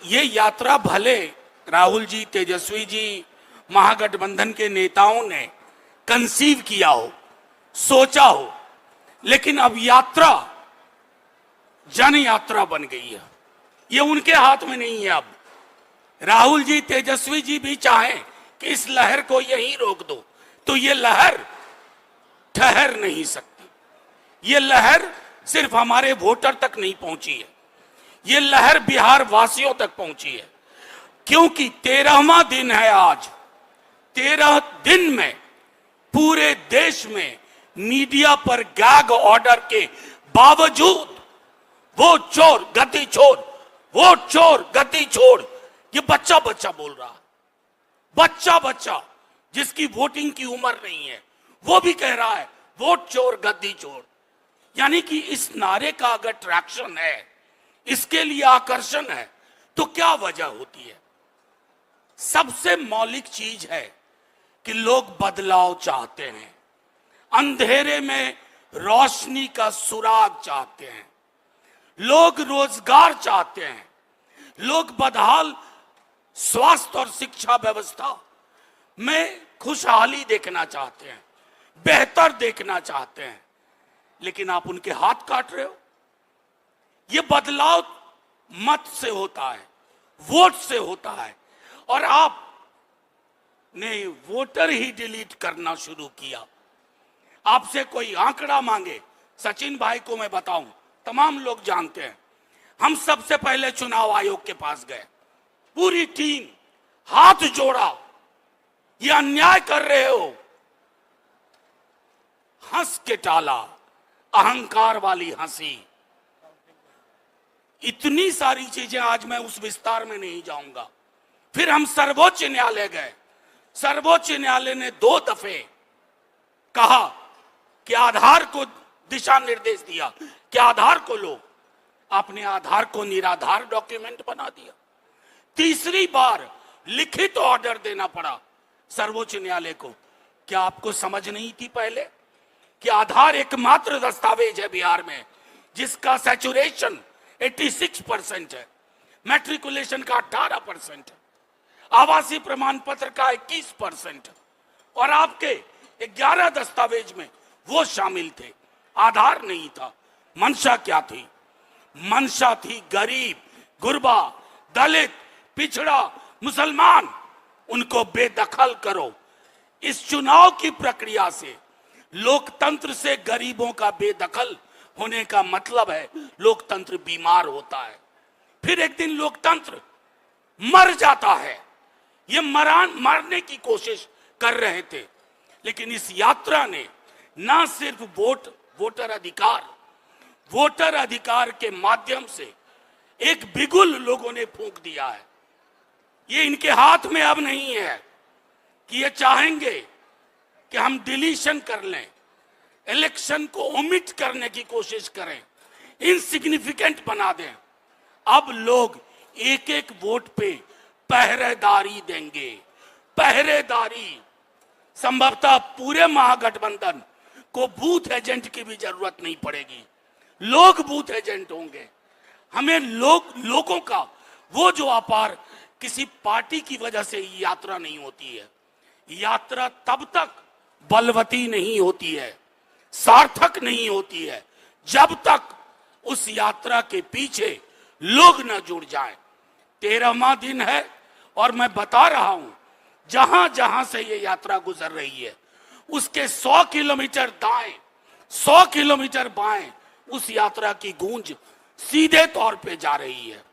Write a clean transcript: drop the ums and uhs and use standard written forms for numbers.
ये यात्रा भले राहुल जी, तेजस्वी जी, महागठबंधन के नेताओं ने कंसीव किया हो, सोचा हो, लेकिन अब यात्रा जन यात्रा बन गई है। ये उनके हाथ में नहीं है। अब राहुल जी, तेजस्वी जी भी चाहें कि इस लहर को यहीं रोक दो, तो ये लहर ठहर नहीं सकती। ये लहर सिर्फ हमारे वोटर तक नहीं पहुंची है, ये लहर बिहार वासियों तक पहुंची है। क्योंकि 13वां दिन है आज। 13 दिन में पूरे देश में मीडिया पर गैग ऑर्डर के बावजूद वो चोर गद्दी छोड़, वो चोर गद्दी छोड़, ये बच्चा बच्चा बोल रहा, बच्चा बच्चा जिसकी वोटिंग की उम्र नहीं है, वो भी कह रहा है वोट चोर गद्दी छोड़। यानी कि इस नारे का अगर ट्रैक्शन है, इसके लिए आकर्षण है, तो क्या वजह होती है? सबसे मौलिक चीज है कि लोग बदलाव चाहते हैं, अंधेरे में रोशनी का सुराग चाहते हैं, लोग रोजगार चाहते हैं, लोग बदहाल स्वास्थ्य और शिक्षा व्यवस्था में खुशहाली देखना चाहते हैं, बेहतर देखना चाहते हैं। लेकिन आप उनके हाथ काट रहे हो। ये बदलाव मत से होता है, वोट से होता है, और आपने वोटर ही डिलीट करना शुरू किया। आपसे कोई आंकड़ा मांगे, सचिन भाई को मैं बताऊं, तमाम लोग जानते हैं, हम सबसे पहले चुनाव आयोग के पास गए, पूरी टीम, हाथ जोड़ा, ये अन्याय कर रहे हो, हंस के टाला, अहंकार वाली हंसी। इतनी सारी चीजें, आज मैं उस विस्तार में नहीं जाऊंगा। फिर हम सर्वोच्च न्यायालय गए। सर्वोच्च न्यायालय ने 2 दफे कहा कि आधार को दिशा निर्देश दिया कि आधार को लो, आपने आधार को निराधार डॉक्यूमेंट बना दिया। तीसरी बार लिखित ऑर्डर देना पड़ा सर्वोच्च न्यायालय को। क्या आपको समझ नहीं थी पहले कि आधार एकमात्र दस्तावेज है बिहार में जिसका सैचुरेशन 86% है, मैट्रिकुलेशन का 18% है, आवासीय प्रमाण पत्र का 21%, और आपके 11 दस्तावेज में वो शामिल थे, आधार नहीं था। मंशा क्या थी? मंशा थी गरीब, गुरबा, दलित, पिछड़ा, मुसलमान, उनको बेदखल करो। इस चुनाव की प्रक्रिया से, लोकतंत्र से गरीबों का बेदखल होने का मतलब है लोकतंत्र बीमार होता है। फिर एक दिन लोकतंत्र मर जाता है। ये मारने की कोशिश कर रहे थे, लेकिन इस यात्रा ने ना सिर्फ वोटर अधिकार के माध्यम से एक बिगुल लोगों ने फूंक दिया है। ये इनके हाथ में अब नहीं है कि ये चाहेंगे कि हम डिलीशन कर लें, इलेक्शन को ओमिट करने की कोशिश करें, इनसिग्निफिकेंट बना दें। अब लोग एक एक वोट पे पहरेदारी देंगे। पहरेदारी, संभवतः पूरे महागठबंधन को बूथ एजेंट की भी जरूरत नहीं पड़ेगी, लोग बूथ एजेंट होंगे। हमें लोगों का वो जो अपार, किसी पार्टी की वजह से यात्रा नहीं होती है। यात्रा तब तक बलवती नहीं होती है, सार्थक नहीं होती है, जब तक उस यात्रा के पीछे लोग न जुड़ जाएं। 13वां दिन है और मैं बता रहा हूं, जहां जहां से ये यात्रा गुजर रही है उसके 100 किलोमीटर दाएं, 100 किलोमीटर बाएं उस यात्रा की गूंज सीधे तौर पे जा रही है।